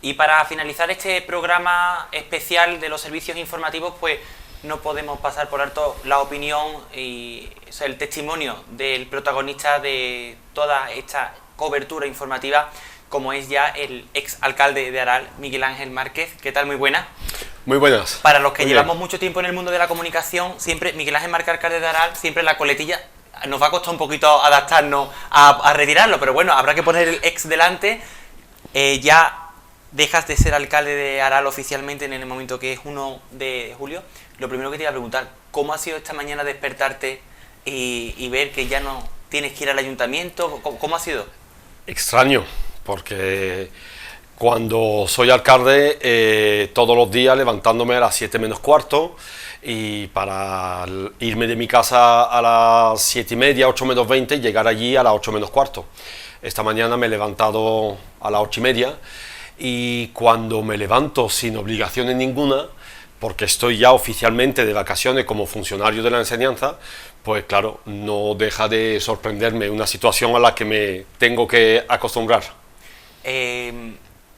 Y para finalizar este programa especial de los servicios informativos, pues no podemos pasar por alto la opinión y o sea, el testimonio del protagonista de toda esta cobertura informativa, como es ya el ex alcalde de Aral, Miguel Ángel Márquez. ¿Qué tal? Muy buenas. Muy buenas. Para los que Muy llevamos bien. mucho tiempo en el mundo de la comunicación, siempre Miguel Ángel Márquez, alcalde de Aral, siempre la coletilla nos va a costar un poquito adaptarnos a retirarlo, pero bueno, habrá que poner el ex delante. Ya dejas de ser alcalde de Aral oficialmente en el momento que es 1 de julio. Lo primero que te iba a preguntar, ¿cómo ha sido esta mañana despertarte y ver que ya no tienes que ir al ayuntamiento? ¿Cómo ha sido? Extraño, porque cuando soy alcalde, todos los días levantándome a las 7 menos cuarto, y para irme de mi casa a las 7 y media, 8 menos 20, y llegar allí a las 8 menos cuarto. Esta mañana me he levantado a las 8 y media, y cuando me levanto sin obligaciones ninguna, porque estoy ya oficialmente de vacaciones como funcionario de la enseñanza, pues claro, no deja de sorprenderme una situación a la que me tengo que acostumbrar.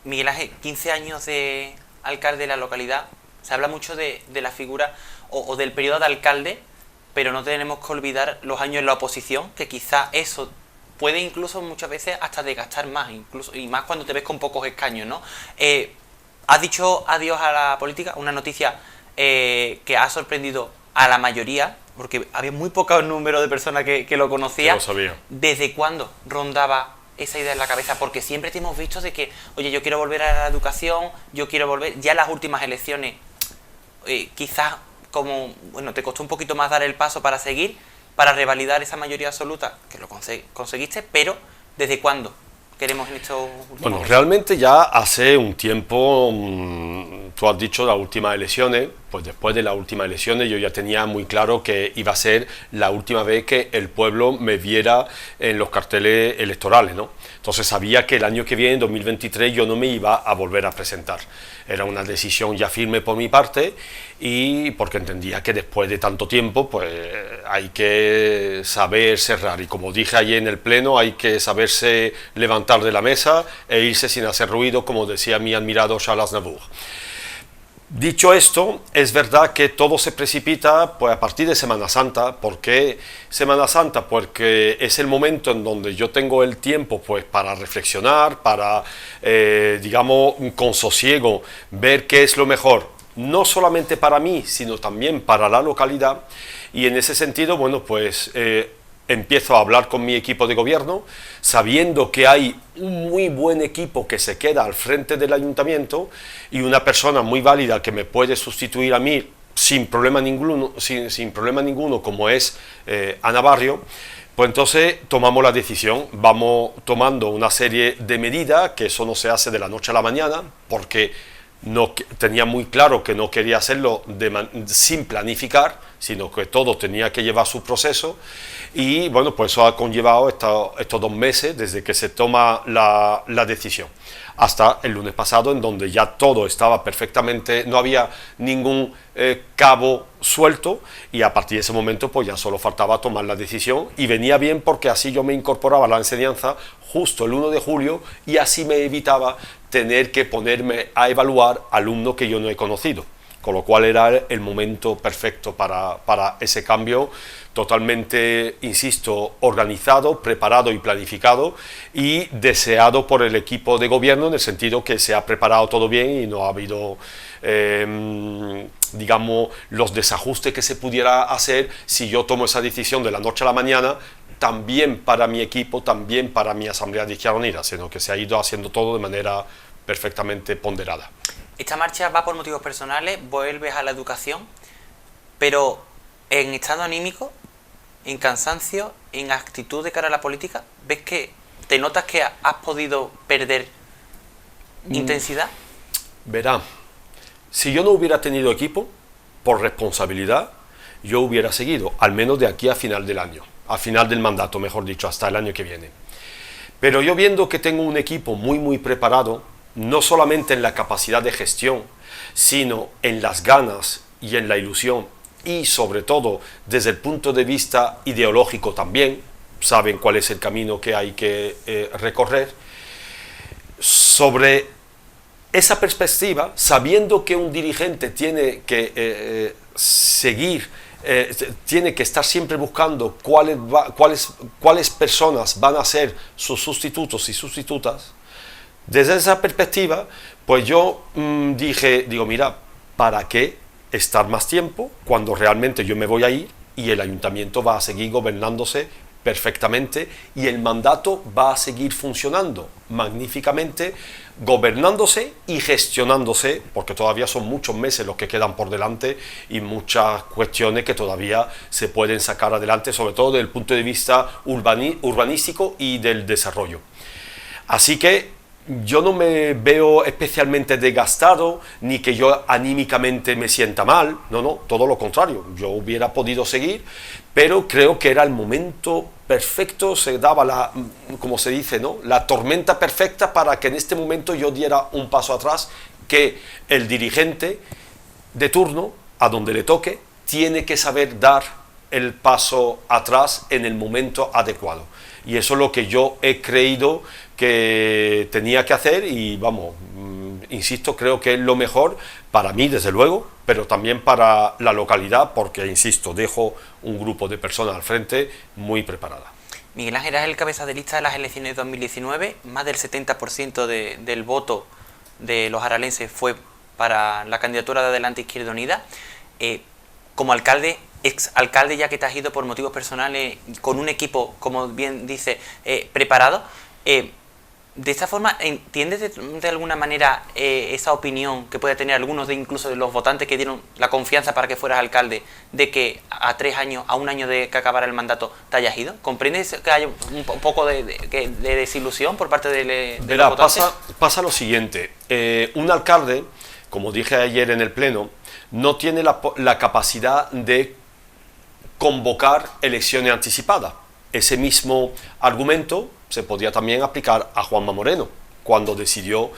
Miguel Ángel, 15 años de alcalde de la localidad, se habla mucho de la figura o del periodo de alcalde, pero no tenemos que olvidar los años en la oposición, que quizá eso puede incluso muchas veces hasta desgastar más, incluso y más cuando te ves con pocos escaños, ¿no? Has dicho adiós a la política, una noticia que ha sorprendido a la mayoría, porque había muy poco número de personas que lo conocían. Yo lo sabía. ¿Desde cuándo rondaba esa idea en la cabeza? Porque siempre te hemos visto de que, oye, yo quiero volver a la educación, yo quiero volver, ya en las últimas elecciones, quizás como, bueno, te costó un poquito más dar el paso para seguir, para revalidar esa mayoría absoluta, que lo conseguiste, pero ¿desde cuándo queremos en estos últimos Bueno, meses? realmente ya hace un tiempo, tú has dicho las últimas elecciones, pues después de las últimas elecciones yo ya tenía muy claro que iba a ser la última vez que el pueblo me viera en los carteles electorales, ¿no? Entonces sabía que el año que viene, en 2023, yo no me iba a volver a presentar. Era una decisión ya firme por mi parte, y porque entendía que después de tanto tiempo pues hay que saber cerrar, y como dije ayer en el pleno, hay que saberse levantar de la mesa e irse sin hacer ruido, como decía mi admirado Charles Aznavour. Dicho esto, es verdad que todo se precipita pues a partir de Semana Santa. ¿Por qué Semana Santa? Porque es el momento en donde yo tengo el tiempo pues para reflexionar, para, digamos, con sosiego, ver qué es lo mejor, no solamente para mí, sino también para la localidad. Y en ese sentido, bueno, pues empiezo a hablar con mi equipo de gobierno, sabiendo que hay un muy buen equipo que se queda al frente del ayuntamiento y una persona muy válida que me puede sustituir a mí sin problema ninguno, sin problema ninguno, como es Ana Barrio. Pues entonces tomamos la decisión, vamos tomando una serie de medidas, que eso no se hace de la noche a la mañana, porque no, tenía muy claro que no quería hacerlo sin planificar, sino que todo tenía que llevar su proceso. Y bueno, pues eso ha conllevado estos 2 meses desde que se toma la decisión hasta el lunes pasado, en donde ya todo estaba perfectamente, no había ningún cabo suelto, y a partir de ese momento pues ya solo faltaba tomar la decisión, y venía bien porque así yo me incorporaba a la enseñanza justo el 1 de julio, y así me evitaba tener que ponerme a evaluar alumnos que yo no he conocido, con lo cual era el momento perfecto para ese cambio, totalmente, insisto, organizado, preparado y planificado, y deseado por el equipo de gobierno, en el sentido que se ha preparado todo bien y no ha habido, digamos, los desajustes que se pudiera hacer si yo tomo esa decisión de la noche a la mañana, también para mi equipo, también para mi asamblea de Izquierda Unida, sino que se ha ido haciendo todo de manera perfectamente ponderada. Esta marcha va por motivos personales, vuelves a la educación, pero en estado anímico, en cansancio, en actitud de cara a la política, ¿ves que te notas que has podido perder intensidad? Verá, si yo no hubiera tenido equipo, por responsabilidad, yo hubiera seguido, al menos de aquí a final del año, a final del mandato, mejor dicho, hasta el año que viene. Pero yo, viendo que tengo un equipo muy preparado, no solamente en la capacidad de gestión, sino en las ganas y en la ilusión, y sobre todo desde el punto de vista ideológico también, saben cuál es el camino que hay que recorrer, sobre esa perspectiva, sabiendo que un dirigente tiene que tiene que estar siempre buscando cuáles personas van a ser sus sustitutos y sustitutas, desde esa perspectiva, pues yo digo, mira, ¿para qué estar más tiempo cuando realmente yo me voy a ir y el ayuntamiento va a seguir gobernándose perfectamente y el mandato va a seguir funcionando magníficamente, gobernándose y gestionándose, porque todavía son muchos meses los que quedan por delante y muchas cuestiones que todavía se pueden sacar adelante, sobre todo desde el punto de vista urbanístico y del desarrollo. Así que yo no me veo especialmente desgastado, ni que yo anímicamente me sienta mal, no, todo lo contrario, yo hubiera podido seguir, pero creo que era el momento perfecto, se daba como se dice, ¿no?, la tormenta perfecta para que en este momento yo diera un paso atrás, que el dirigente de turno, a donde le toque, tiene que saber dar el paso atrás en el momento adecuado. Y eso es lo que yo he creído que tenía que hacer y vamos, insisto, creo que es lo mejor para mí, desde luego, pero también para la localidad, porque, insisto, dejo un grupo de personas al frente muy preparada. Miguel Ángel es el cabeza de lista de las elecciones de 2019, más del 70% del voto de los aralenses fue para la candidatura de Adelante Izquierda Unida. Como alcalde, exalcalde, ya que te has ido por motivos personales, con un equipo, como bien dice, preparado, de esta forma, ¿entiendes de alguna manera esa opinión que puede tener algunos incluso de los votantes que dieron la confianza para que fueras alcalde, de que a 3 años, a un año de que acabara el mandato, te hayas ido? ¿Comprendes que hay un poco de desilusión por parte de los votantes? Pasa lo siguiente, un alcalde, como dije ayer en el pleno, no tiene la capacidad de convocar elecciones anticipadas. Ese mismo argumento se podía también aplicar a Juanma Moreno cuando decidió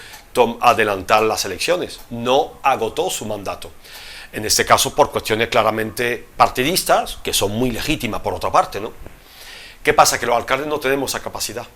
adelantar las elecciones. No agotó su mandato. En este caso por cuestiones claramente partidistas, que son muy legítimas por otra parte, ¿no? ¿Qué pasa? Que los alcaldes no tenemos esa capacidad.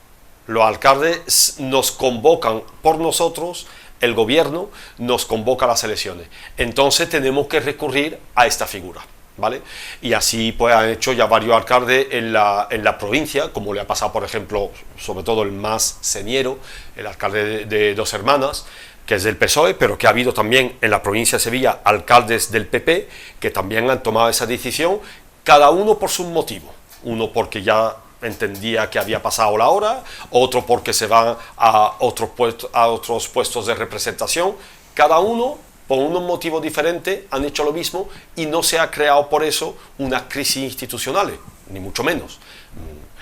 Los alcaldes nos convocan por nosotros, el gobierno nos convoca a las elecciones. Entonces tenemos que recurrir a esta figura, ¿vale? Y así pues han hecho ya varios alcaldes en la provincia, como le ha pasado, por ejemplo, sobre todo el más señero, el alcalde de Dos Hermanas, que es del PSOE, pero que ha habido también en la provincia de Sevilla alcaldes del PP que también han tomado esa decisión, cada uno por sus motivos. Uno porque ya entendía que había pasado la hora, otro porque se van a otros puestos de representación. Cada uno por unos motivos diferentes han hecho lo mismo y no se ha creado por eso unas crisis institucionales, ni mucho menos.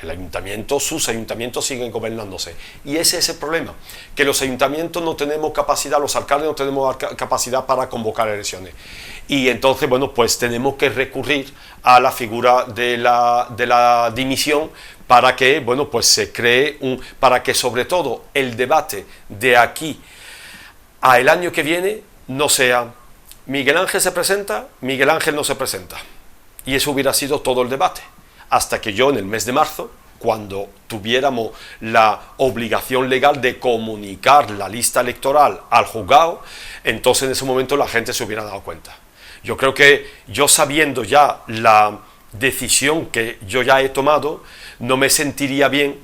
El ayuntamiento, sus ayuntamientos siguen gobernándose. Y ese es el problema, que los ayuntamientos no tenemos capacidad, los alcaldes no tenemos capacidad para convocar elecciones. Y entonces, bueno, pues tenemos que recurrir a la figura de la dimisión para que, bueno, pues se cree para que sobre todo el debate de aquí a el año que viene no sea Miguel Ángel se presenta, Miguel Ángel no se presenta. Y eso hubiera sido todo el debate. Hasta que yo en el mes de marzo, cuando tuviéramos la obligación legal de comunicar la lista electoral al juzgado, entonces en ese momento la gente se hubiera dado cuenta. Yo creo que yo, sabiendo ya la decisión que yo ya he tomado, no me sentiría bien,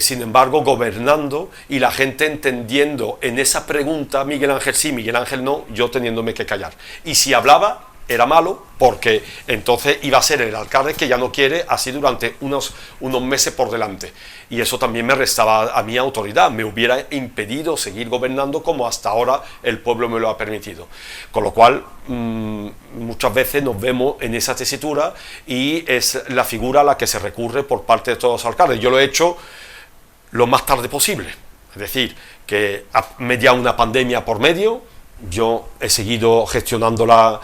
sin embargo, gobernando y la gente entendiendo en esa pregunta Miguel Ángel sí, Miguel Ángel no, yo teniéndome que callar. Y si hablaba, era malo, porque entonces iba a ser el alcalde que ya no quiere, así durante unos meses por delante. Y eso también me restaba a mi autoridad, me hubiera impedido seguir gobernando como hasta ahora el pueblo me lo ha permitido. Con lo cual, muchas veces nos vemos en esa tesitura y es la figura a la que se recurre por parte de todos los alcaldes. Yo lo he hecho lo más tarde posible, es decir, que a media una pandemia por medio, yo he seguido gestionándola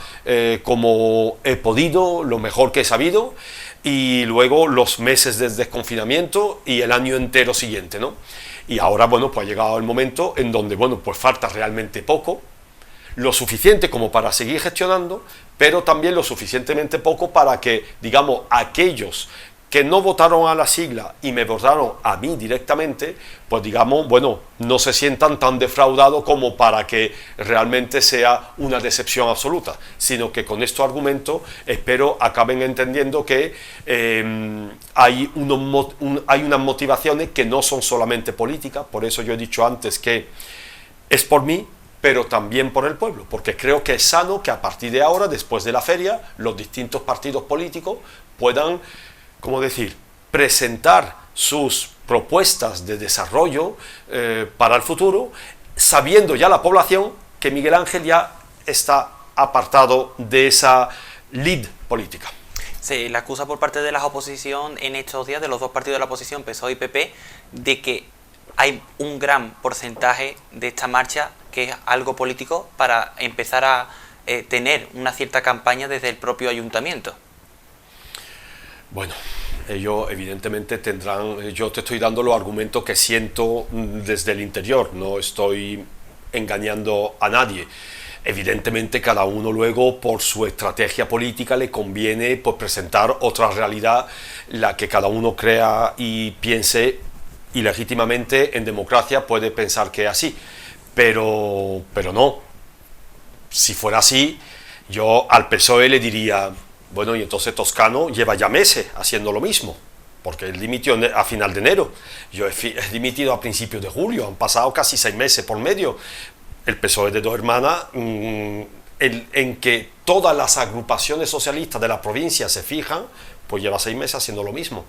como he podido, lo mejor que he sabido, y luego los meses de desconfinamiento y el año entero siguiente, ¿no? Y ahora, bueno, pues ha llegado el momento en donde, bueno, pues falta realmente poco, lo suficiente como para seguir gestionando, pero también lo suficientemente poco para que, digamos, aquellos que no votaron a la sigla y me votaron a mí directamente, pues digamos, bueno, no se sientan tan defraudados como para que realmente sea una decepción absoluta, sino que con estos argumentos espero acaben entendiendo que hay unas motivaciones que no son solamente políticas. Por eso yo he dicho antes que es por mí, pero también por el pueblo, porque creo que es sano que a partir de ahora, después de la feria, los distintos partidos políticos puedan, ¿cómo decir?, presentar sus propuestas de desarrollo para el futuro, sabiendo ya la población que Miguel Ángel ya está apartado de esa lid política. Se le acusa por parte de la oposición en estos días, de los dos partidos de la oposición, PSOE y PP, de que hay un gran porcentaje de esta marcha que es algo político para empezar a tener una cierta campaña desde el propio ayuntamiento. Bueno, ellos evidentemente tendrán, yo te estoy dando los argumentos que siento desde el interior, no estoy engañando a nadie. Evidentemente cada uno luego por su estrategia política le conviene pues presentar otra realidad, la que cada uno crea y piense, y legítimamente en democracia puede pensar que es así, pero no. Si fuera así, yo al PSOE le diría, bueno, y entonces Toscano lleva ya meses haciendo lo mismo, porque él dimitió a final de enero, yo he dimitido a principios de julio, han pasado casi 6 meses por medio. El PSOE de Dos Hermanas, en que todas las agrupaciones socialistas de la provincia se fijan, pues lleva 6 meses haciendo lo mismo.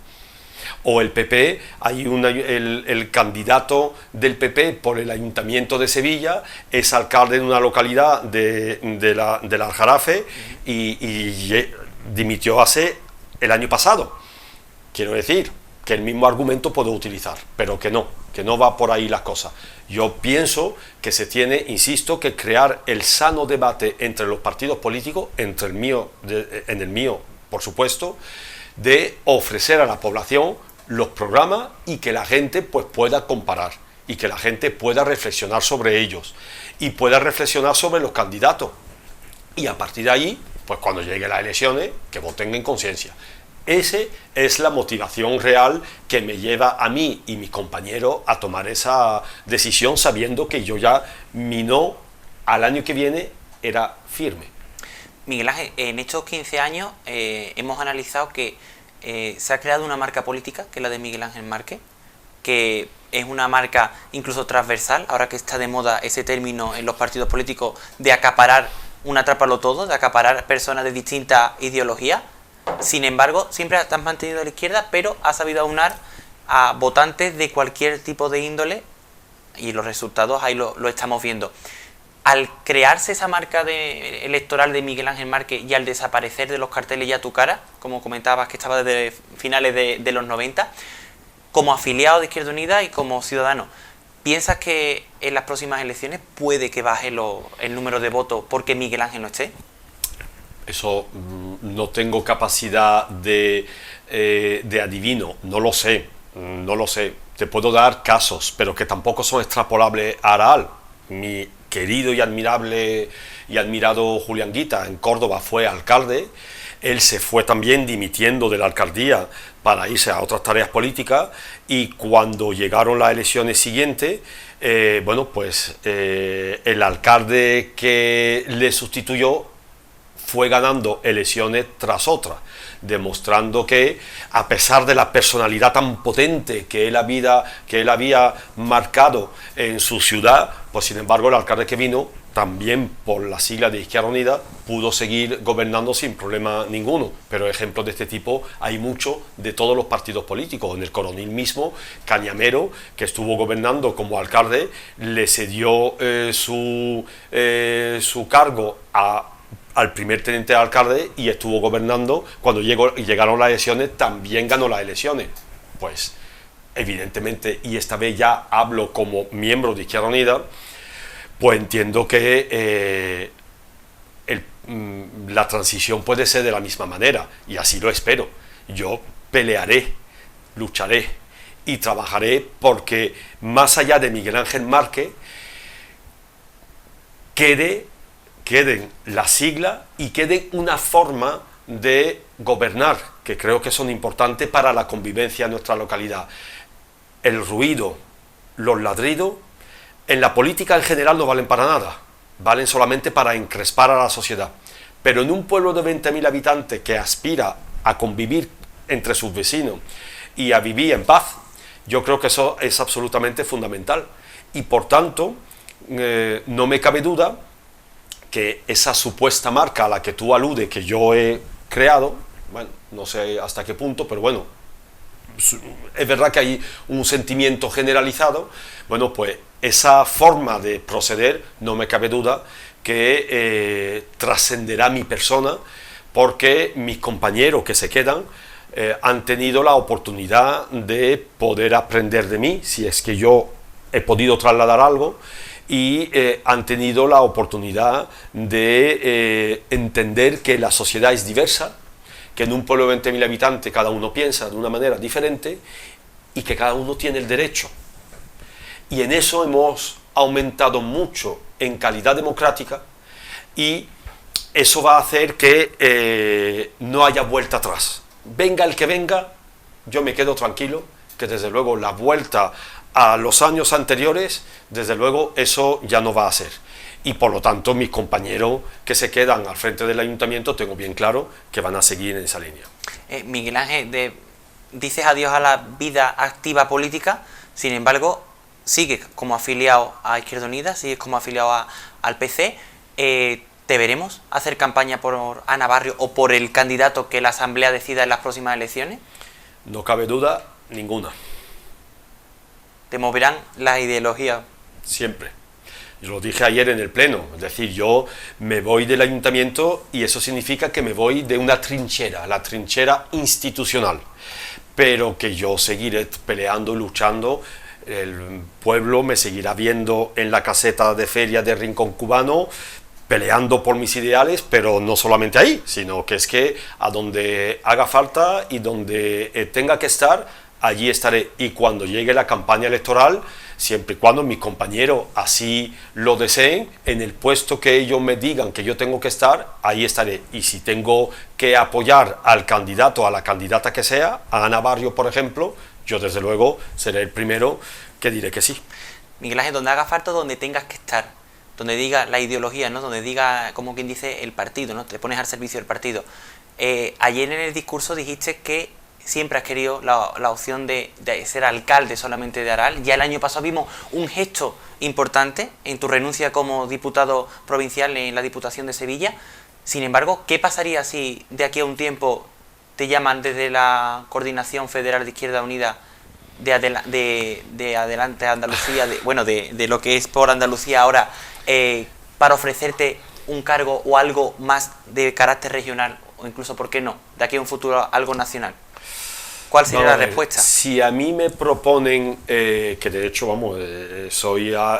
O el PP, hay el candidato del PP por el Ayuntamiento de Sevilla es alcalde de una localidad del Aljarafe y dimitió hace el año pasado. Quiero decir que el mismo argumento puedo utilizar, pero que no va por ahí las cosas. Yo pienso que se tiene, insisto, que crear el sano debate entre los partidos políticos, en el mío, por supuesto, de ofrecer a la población los programas y que la gente pues pueda comparar y que la gente pueda reflexionar sobre ellos y pueda reflexionar sobre los candidatos y a partir de ahí, pues cuando lleguen las elecciones, que voten en conciencia. Esa es la motivación real que me lleva a mí y mis compañeros a tomar esa decisión, sabiendo que yo ya mi no al año que viene era firme. Miguel Ángel, en estos 15 años hemos analizado que se ha creado una marca política, que es la de Miguel Ángel Márquez, que es una marca incluso transversal, ahora que está de moda ese término en los partidos políticos de acaparar un atrápalo todo, de acaparar personas de distintas ideologías. Sin embargo, siempre te has mantenido a la izquierda, pero has sabido aunar a votantes de cualquier tipo de índole y los resultados ahí lo estamos viendo. Al crearse esa marca electoral de Miguel Ángel Márquez y al desaparecer de los carteles ya tu cara, como comentabas que estaba desde finales de los 90, como afiliado de Izquierda Unida y como ciudadano, ¿piensas que en las próximas elecciones puede que baje el número de votos porque Miguel Ángel no esté? Eso no tengo capacidad de adivino, no lo sé. Te puedo dar casos, pero que tampoco son extrapolables a Araal. Mi querido y admirado Julián Guita en Córdoba fue alcalde, él se fue también dimitiendo de la alcaldía para irse a otras tareas políticas y cuando llegaron las elecciones siguientes, el alcalde que le sustituyó fue ganando elecciones tras otras, demostrando que a pesar de la personalidad tan potente que él había marcado en su ciudad, pues sin embargo el alcalde que vino, también por la sigla de Izquierda Unida, pudo seguir gobernando sin problema ninguno. Pero ejemplos de este tipo hay muchos de todos los partidos políticos. En el Coronil mismo, Cañamero, que estuvo gobernando como alcalde, le cedió su cargo al primer teniente de alcalde y estuvo gobernando. Cuando llegaron las elecciones también ganó las elecciones. Pues evidentemente, y esta vez ya hablo como miembro de Izquierda Unida, pues entiendo que la transición puede ser de la misma manera y así lo espero. Yo pelearé, lucharé y trabajaré porque más allá de Miguel Ángel Márquez queden las siglas y quede una forma de gobernar, que creo que son importantes para la convivencia en nuestra localidad. El ruido, los ladridos, en la política en general no valen para nada, valen solamente para encrespar a la sociedad. Pero en un pueblo de 20.000 habitantes que aspira a convivir entre sus vecinos y a vivir en paz, yo creo que eso es absolutamente fundamental. Y por tanto, no me cabe duda que esa supuesta marca a la que tú aludes, que yo he creado, bueno, no sé hasta qué punto, pero bueno, es verdad que hay un sentimiento generalizado, bueno, pues esa forma de proceder, no me cabe duda que trascenderá mi persona, porque mis compañeros que se quedan han tenido la oportunidad de poder aprender de mí, si es que yo he podido trasladar algo, y han tenido la oportunidad de entender que la sociedad es diversa, que en un pueblo de 20.000 habitantes cada uno piensa de una manera diferente y que cada uno tiene el derecho. Y en eso hemos aumentado mucho en calidad democrática, y eso va a hacer que no haya vuelta atrás. Venga el que venga, yo me quedo tranquilo, que desde luego la vuelta a los años anteriores, desde luego eso ya no va a ser. Y por lo tanto mis compañeros que se quedan al frente del ayuntamiento, tengo bien claro que van a seguir en esa línea. Miguel Ángel, dices adiós a la vida activa política, sin embargo, sigues como afiliado a Izquierda Unida, sigues como afiliado al PC. ¿Te veremos hacer campaña por Ana Barrio o por el candidato que la Asamblea decida en las próximas elecciones? No cabe duda ninguna. ¿Te moverán las ideologías? Siempre. Yo lo dije ayer en el pleno, es decir, yo me voy del ayuntamiento y eso significa que me voy de una trinchera, la trinchera institucional, pero que yo seguiré peleando, luchando. El pueblo me seguirá viendo en la caseta de feria de Rincón Cubano, peleando por mis ideales, pero no solamente ahí, sino que es que a donde haga falta y donde tenga que estar, allí estaré. Y cuando llegue la campaña electoral, siempre y cuando mis compañeros así lo deseen, en el puesto que ellos me digan que yo tengo que estar, ahí estaré. Y si tengo que apoyar al candidato, a la candidata que sea, a Ana Barrio, por ejemplo, yo desde luego seré el primero que diré que sí. Miguel Ángel, donde haga falta, donde tengas que estar, donde diga la ideología, ¿no? Donde diga, como quien dice, el partido, ¿no? Te pones al servicio del partido. Ayer en el discurso dijiste que siempre has querido la opción de ser alcalde solamente de Aral. Ya el año pasado vimos un gesto importante en tu renuncia como diputado provincial en la Diputación de Sevilla. Sin embargo, ¿qué pasaría si de aquí a un tiempo te llaman desde la Coordinación Federal de Izquierda Unida de Adelante Andalucía, de lo que es por Andalucía ahora, para ofrecerte un cargo o algo más de carácter regional, o incluso, ¿por qué no?, de aquí a un futuro algo nacional? ¿Cuál sería la respuesta? Si a mí me proponen, que de hecho, vamos,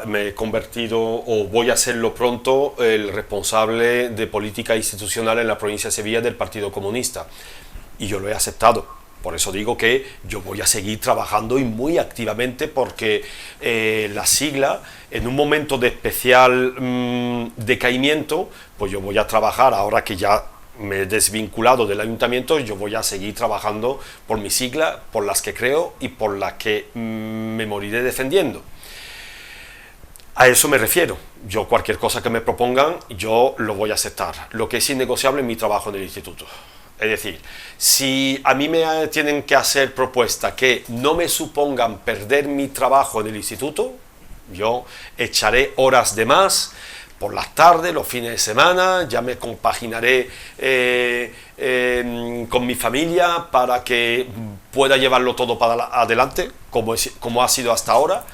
me he convertido, o voy a serlo pronto, el responsable de política institucional en la provincia de Sevilla del Partido Comunista, y yo lo he aceptado. Por eso digo que yo voy a seguir trabajando y muy activamente, porque la sigla, en un momento de especial decaimiento, pues yo voy a trabajar, ahora que ya me he desvinculado del ayuntamiento, yo voy a seguir trabajando por mi sigla, por las que creo y por las que me moriré defendiendo. A eso me refiero. Yo cualquier cosa que me propongan, yo lo voy a aceptar. Lo que es innegociable es mi trabajo en el instituto. Es decir, si a mí me tienen que hacer propuestas que no me supongan perder mi trabajo en el instituto, yo echaré horas de más por las tardes, los fines de semana, ya me compaginaré con mi familia para que pueda llevarlo todo para adelante, como ha sido hasta ahora.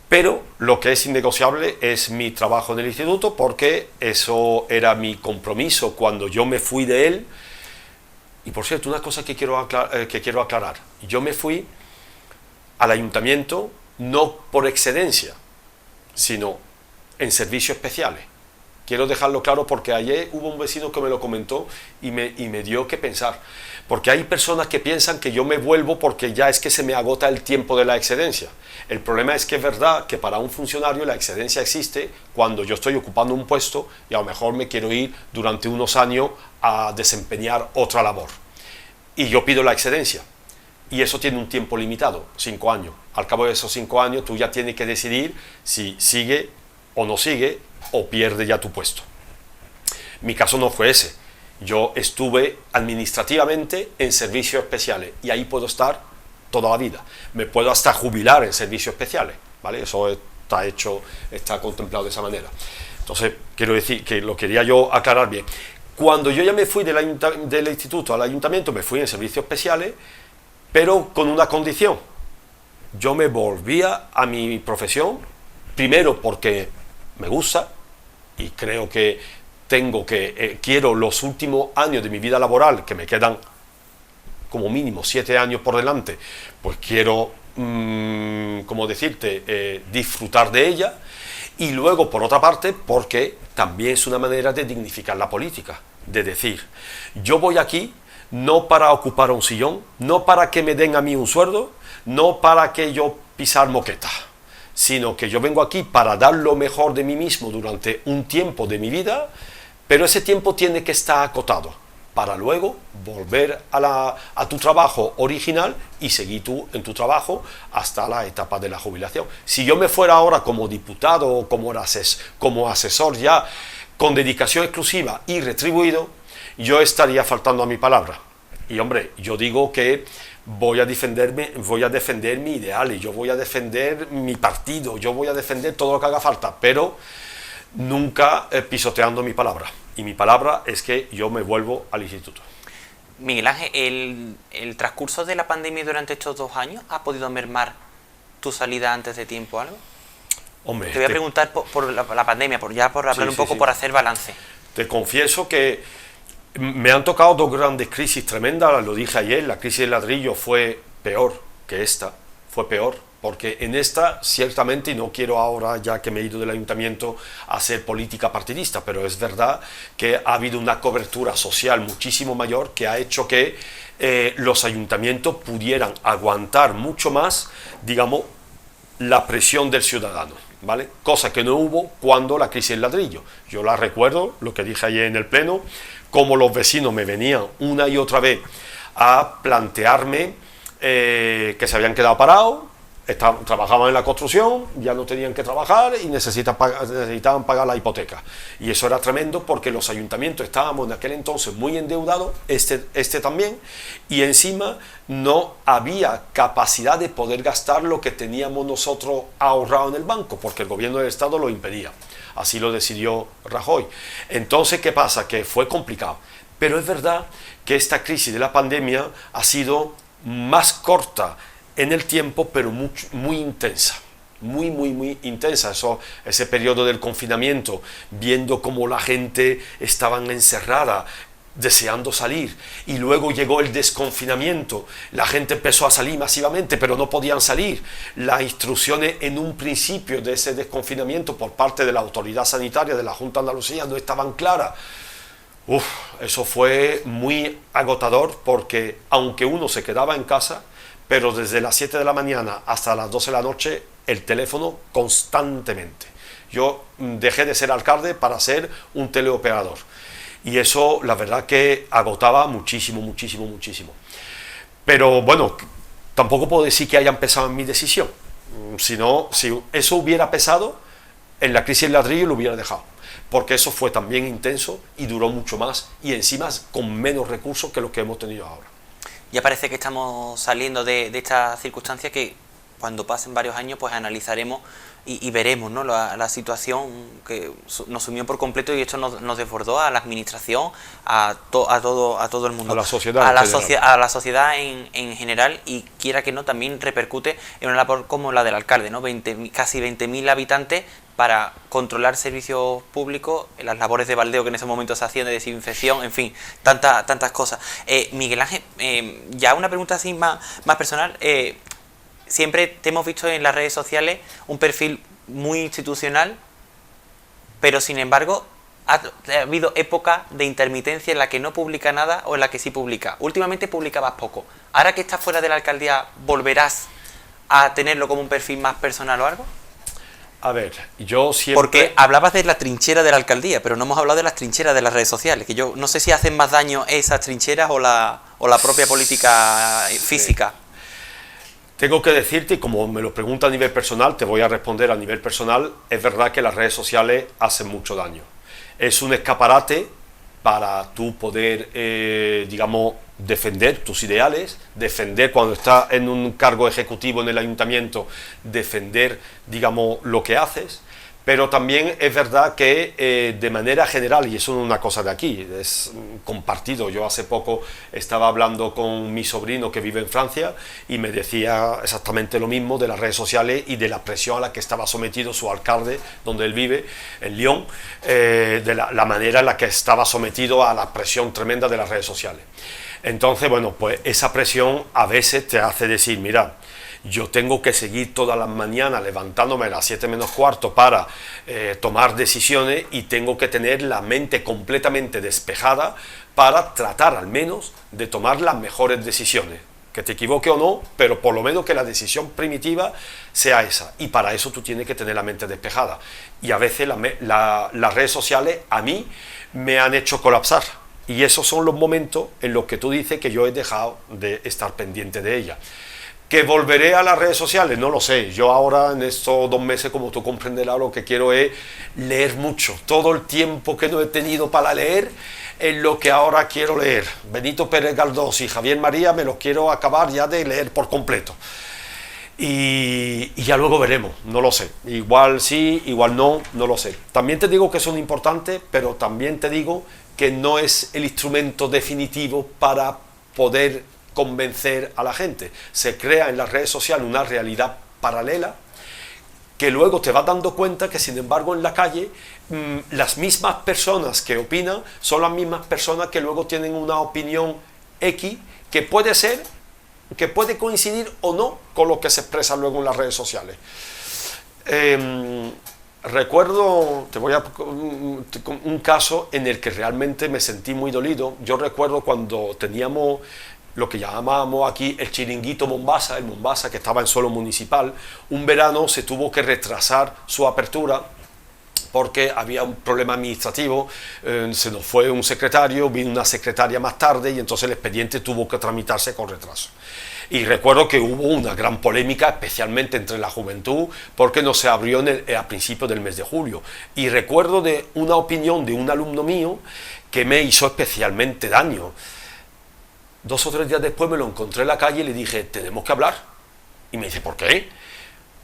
Pero lo que es innegociable es mi trabajo en el instituto, porque eso era mi compromiso cuando yo me fui de él. Y por cierto, una cosa que quiero aclarar, yo me fui al ayuntamiento no por excedencia, sino en servicios especiales. Quiero dejarlo claro porque ayer hubo un vecino que me lo comentó y me dio que pensar. Porque hay personas que piensan que yo me vuelvo porque ya es que se me agota el tiempo de la excedencia. El problema es que es verdad que para un funcionario la excedencia existe cuando yo estoy ocupando un puesto y a lo mejor me quiero ir durante unos años a desempeñar otra labor. Y yo pido la excedencia. Y eso tiene un tiempo limitado, 5 años. Al cabo de esos 5 años tú ya tienes que decidir si sigue o no sigue o pierde ya tu puesto. Mi caso no fue ese. Yo estuve administrativamente en servicios especiales y ahí puedo estar toda la vida. Me puedo hasta jubilar en servicios especiales, ¿vale? Eso está hecho, está contemplado de esa manera. Entonces, quiero decir que lo quería yo aclarar bien. Cuando yo ya me fui del instituto al ayuntamiento, me fui en servicios especiales, pero con una condición. Yo me volvía a mi profesión, primero porque me gusta y creo que quiero los últimos años de mi vida laboral, que me quedan como mínimo 7 años por delante, pues quiero, como decirte, disfrutar de ella. Y luego, por otra parte, porque también es una manera de dignificar la política, de decir, yo voy aquí no para ocupar un sillón, no para que me den a mí un sueldo, no para que yo pisar moqueta, sino que yo vengo aquí para dar lo mejor de mí mismo durante un tiempo de mi vida, pero ese tiempo tiene que estar acotado, para luego volver a tu trabajo original y seguir tú en tu trabajo hasta la etapa de la jubilación. Si yo me fuera ahora como diputado o como asesor ya con dedicación exclusiva y retribuido, yo estaría faltando a mi palabra. Y hombre, yo digo que voy a defender mi ideal y yo voy a defender mi partido, yo voy a defender todo lo que haga falta, pero nunca pisoteando mi palabra. Y mi palabra es que yo me vuelvo al instituto. Miguel Ángel, ¿el transcurso de la pandemia durante estos 2 años ha podido mermar tu salida antes de tiempo algo? Hombre, te voy a preguntar por la pandemia, por hablar un poco, por hacer balance. Te confieso que me han tocado 2 grandes crisis tremendas, lo dije ayer, la crisis del ladrillo fue peor que esta, fue peor, porque en esta, ciertamente, y no quiero ahora, ya que me he ido del ayuntamiento, hacer política partidista, pero es verdad que ha habido una cobertura social muchísimo mayor que ha hecho que los ayuntamientos pudieran aguantar mucho más, digamos, la presión del ciudadano, ¿vale? Cosa que no hubo cuando la crisis del ladrillo. Yo la recuerdo, lo que dije ayer en el pleno, como los vecinos me venían una y otra vez a plantearme que se habían quedado parados, trabajaban en la construcción, ya no tenían que trabajar y necesitaban pagar la hipoteca. Y eso era tremendo porque los ayuntamientos estábamos en aquel entonces muy endeudados, este también, y encima no había capacidad de poder gastar lo que teníamos nosotros ahorrado en el banco, porque el gobierno del Estado lo impedía. Así lo decidió Rajoy. Entonces, ¿qué pasa? Que fue complicado. Pero es verdad que esta crisis de la pandemia ha sido más corta en el tiempo, pero muy intensa, muy intensa. Ese periodo del confinamiento, viendo cómo la gente estaba encerrada, deseando salir, y luego llegó el desconfinamiento, la gente empezó a salir masivamente, pero no podían salir. Las instrucciones en un principio de ese desconfinamiento por parte de la autoridad sanitaria de la Junta de Andalucía no estaban claras. Eso fue muy agotador, porque aunque uno se quedaba en casa, pero desde las 7 de la mañana hasta las 12 de la noche, el teléfono constantemente. Yo dejé de ser alcalde para ser un teleoperador. Y eso, la verdad, que agotaba muchísimo. Pero bueno, tampoco puedo decir que haya pesado en mi decisión. Si eso hubiera pesado, en la crisis del ladrillo lo hubiera dejado. Porque eso fue también intenso y duró mucho más. Y encima con menos recursos que los que hemos tenido ahora. Ya parece que estamos saliendo de esta circunstancia que cuando pasen varios años pues analizaremos y veremos, ¿no? la situación que nos sumió por completo, y esto nos desbordó a la administración, a todo el mundo, a la sociedad a la sociedad en general, y quiera que no, también repercute en una labor como la del alcalde, ¿no? Casi 20.000 habitantes para controlar servicios públicos, las labores de baldeo que en ese momento se hacían, de desinfección, en fin, tantas cosas. Miguel Ángel, ya una pregunta así más personal. Siempre te hemos visto en las redes sociales un perfil muy institucional, pero sin embargo ha habido época de intermitencia en la que no publica nada o en la que sí publica. Últimamente publicabas poco. Ahora que estás fuera de la alcaldía, ¿volverás a tenerlo como un perfil más personal o algo? A ver, yo siempre... Porque hablabas de la trinchera de la alcaldía, pero no hemos hablado de las trincheras de las redes sociales, que yo no sé si hacen más daño esas trincheras o la propia política física. Tengo que decirte, y como me lo pregunta a nivel personal, te voy a responder a nivel personal, es verdad que las redes sociales hacen mucho daño. Es un escaparate para tú poder, digamos, defender tus ideales, defender cuando estás en un cargo ejecutivo en el ayuntamiento, defender, digamos, lo que haces, pero también es verdad que de manera general, y eso no es una cosa de aquí, es compartido. Yo hace poco estaba hablando con mi sobrino que vive en Francia y me decía exactamente lo mismo de las redes sociales y de la presión a la que estaba sometido su alcalde, donde él vive, en Lyon, de la manera en la que estaba sometido a la presión tremenda de las redes sociales. Entonces, bueno, pues esa presión a veces te hace decir, mira, yo tengo que seguir todas las mañanas levantándome a las 7 menos cuarto para tomar decisiones y tengo que tener la mente completamente despejada para tratar al menos de tomar las mejores decisiones. Que te equivoque o no, pero por lo menos que la decisión primitiva sea esa. Y para eso tú tienes que tener la mente despejada. Y a veces las redes sociales a mí me han hecho colapsar. Y esos son los momentos en los que tú dices que yo he dejado de estar pendiente de ella. ¿Que volveré a las redes sociales? No lo sé. Yo ahora en estos 2 meses, como tú comprenderás, lo que quiero es leer mucho. Todo el tiempo que no he tenido para leer es lo que ahora quiero leer. Benito Pérez Galdós y Javier María me los quiero acabar ya de leer por completo. Y ya luego veremos, no lo sé. Igual sí, igual no, no lo sé. También te digo que son importantes, pero también te digo que no es el instrumento definitivo para poder convencer a la gente. Se crea en las redes sociales una realidad paralela que luego te vas dando cuenta que, sin embargo, en la calle las mismas personas que opinan son las mismas personas que luego tienen una opinión X que puede ser, que puede coincidir o no con lo que se expresa luego en las redes sociales. Recuerdo, te voy a un caso en el que realmente me sentí muy dolido. Yo recuerdo cuando teníamos lo que llamábamos aquí el chiringuito Mombasa, el Mombasa que estaba en suelo municipal. Un verano se tuvo que retrasar su apertura porque había un problema administrativo, se nos fue un secretario, vino una secretaria más tarde y entonces el expediente tuvo que tramitarse con retraso. Y recuerdo que hubo una gran polémica, especialmente entre la juventud, porque no se abrió a principios del mes de julio. Y recuerdo de una opinión de un alumno mío que me hizo especialmente daño. 2 o 3 días después me lo encontré en la calle y le dije, tenemos que hablar. Y me dice, ¿por qué?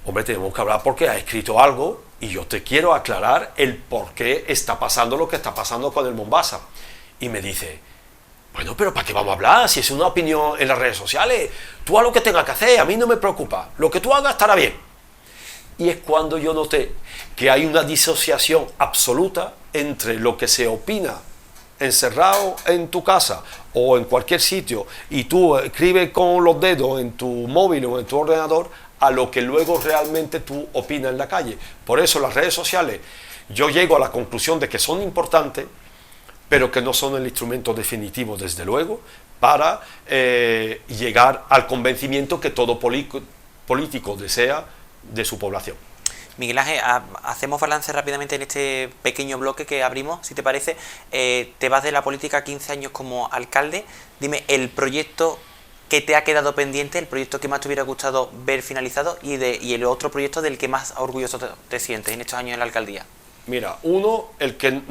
Hombre, tenemos que hablar porque has escrito algo y yo te quiero aclarar el por qué está pasando lo que está pasando con el Mombasa. Y me dice, bueno, pero ¿para qué vamos a hablar? Si es una opinión en las redes sociales, tú haz lo que tengas que hacer, a mí no me preocupa, lo que tú hagas estará bien. Y es cuando yo noté que hay una disociación absoluta entre lo que se opina encerrado en tu casa o en cualquier sitio y tú escribes con los dedos en tu móvil o en tu ordenador a lo que luego realmente tú opinas en la calle. Por eso las redes sociales, yo llego a la conclusión de que son importantes, pero que no son el instrumento definitivo, desde luego, para llegar al convencimiento que todo político desea de su población. Miguel Ángel, hacemos balance rápidamente en este pequeño bloque que abrimos, si te parece. Te vas de la política 15 años como alcalde. Dime el proyecto que te ha quedado pendiente, el proyecto que más te hubiera gustado ver finalizado y el otro proyecto del que más orgulloso te sientes en estos años en la alcaldía. Mira, uno, el que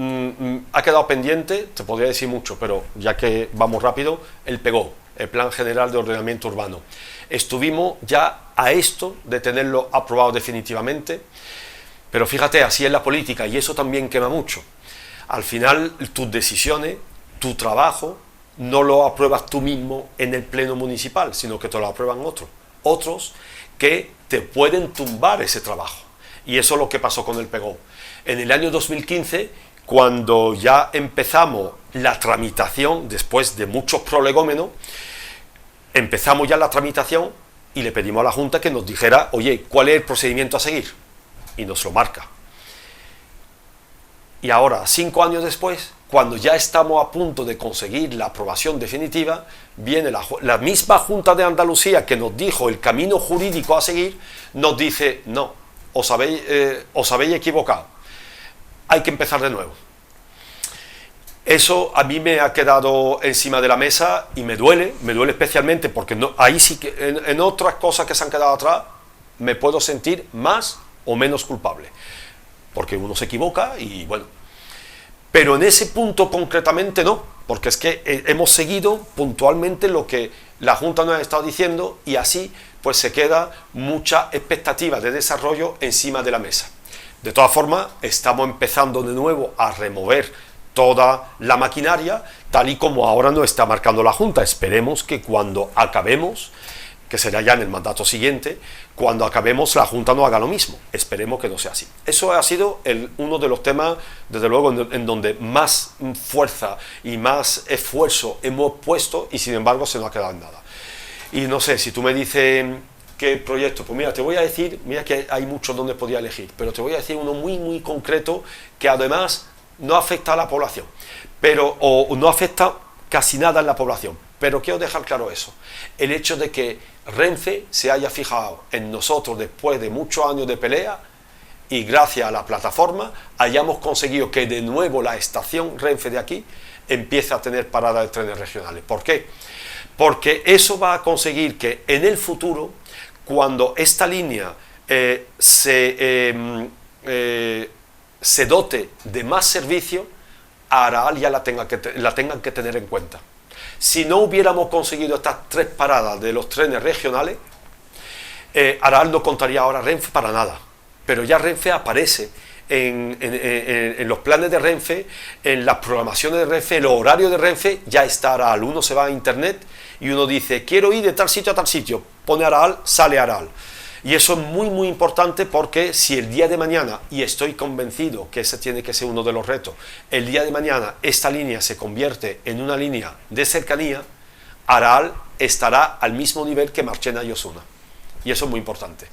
ha quedado pendiente, te podría decir mucho, pero ya que vamos rápido, el PEGO, el Plan General de Ordenamiento Urbano. Estuvimos ya a esto de tenerlo aprobado definitivamente, pero fíjate, así es la política y eso también quema mucho. Al final, tus decisiones, tu trabajo, no lo apruebas tú mismo en el pleno municipal, sino que te lo aprueban otros que te pueden tumbar ese trabajo. Y eso es lo que pasó con el PEGO. En el año 2015, cuando ya empezamos la tramitación, después de muchos prolegómenos, empezamos ya la tramitación y le pedimos a la Junta que nos dijera, oye, ¿cuál es el procedimiento a seguir? Y nos lo marca. Y ahora, 5 años después, cuando ya estamos a punto de conseguir la aprobación definitiva, viene la misma Junta de Andalucía que nos dijo el camino jurídico a seguir, nos dice, no, os habéis equivocado, hay que empezar de nuevo. Eso a mí me ha quedado encima de la mesa y me duele especialmente porque no, ahí sí que en otras cosas que se han quedado atrás me puedo sentir más o menos culpable, porque uno se equivoca y bueno, pero en ese punto concretamente no, porque es que hemos seguido puntualmente lo que la Junta nos ha estado diciendo y así pues se queda mucha expectativa de desarrollo encima de la mesa. De todas formas, estamos empezando de nuevo a remover toda la maquinaria, tal y como ahora nos está marcando la Junta. Esperemos que cuando acabemos, que será ya en el mandato siguiente, cuando acabemos la Junta no haga lo mismo. Esperemos que no sea así. Eso ha sido uno de los temas, desde luego, en donde más fuerza y más esfuerzo hemos puesto y sin embargo se nos ha quedado en nada. Y no sé, si tú me dices qué proyecto, pues mira, te voy a decir, mira que hay muchos donde podía elegir, pero te voy a decir uno muy, muy concreto que además no afecta a la población, o no afecta casi nada en la población, pero quiero dejar claro eso, el hecho de que Renfe se haya fijado en nosotros después de muchos años de pelea y gracias a la plataforma hayamos conseguido que de nuevo la estación Renfe de aquí empiece a tener paradas de trenes regionales. ¿Por qué? Porque eso va a conseguir que en el futuro, cuando esta línea se dote de más servicio, a Araal ya la tengan que tener en cuenta. Si no hubiéramos conseguido estas 3 paradas de los trenes regionales, Araal no contaría ahora Renfe para nada, pero ya Renfe aparece en los planes de Renfe, en las programaciones de Renfe, en los horarios de Renfe, ya está Araal. Uno se va a internet y uno dice, quiero ir de tal sitio a tal sitio, pone Araal, sale Araal. Y eso es muy muy importante porque si el día de mañana, y estoy convencido que ese tiene que ser uno de los retos, el día de mañana esta línea se convierte en una línea de cercanía, Araal estará al mismo nivel que Marchena y Osuna. Y eso es muy importante.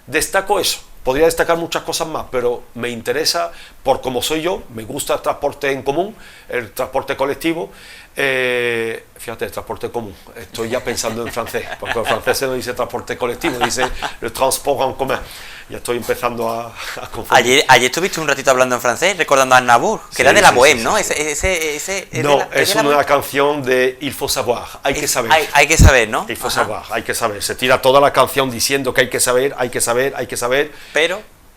Destaco eso. Podría destacar muchas cosas más, pero me interesa por cómo soy yo, me gusta el transporte en común, el transporte colectivo, fíjate, el transporte común, estoy ya pensando en francés, porque el francés no dice transporte colectivo, dice el transport en común, ya estoy empezando a confundir. Ayer estuviste un ratito hablando en francés, recordando a Aznavour, que era de la Bohème, ¿no? No, es una canción de Il faut savoir, hay que saber. Hay que saber, ¿no? Il faut savoir, hay que saber, se tira toda la canción diciendo que hay que saber, hay que saber, hay que saber,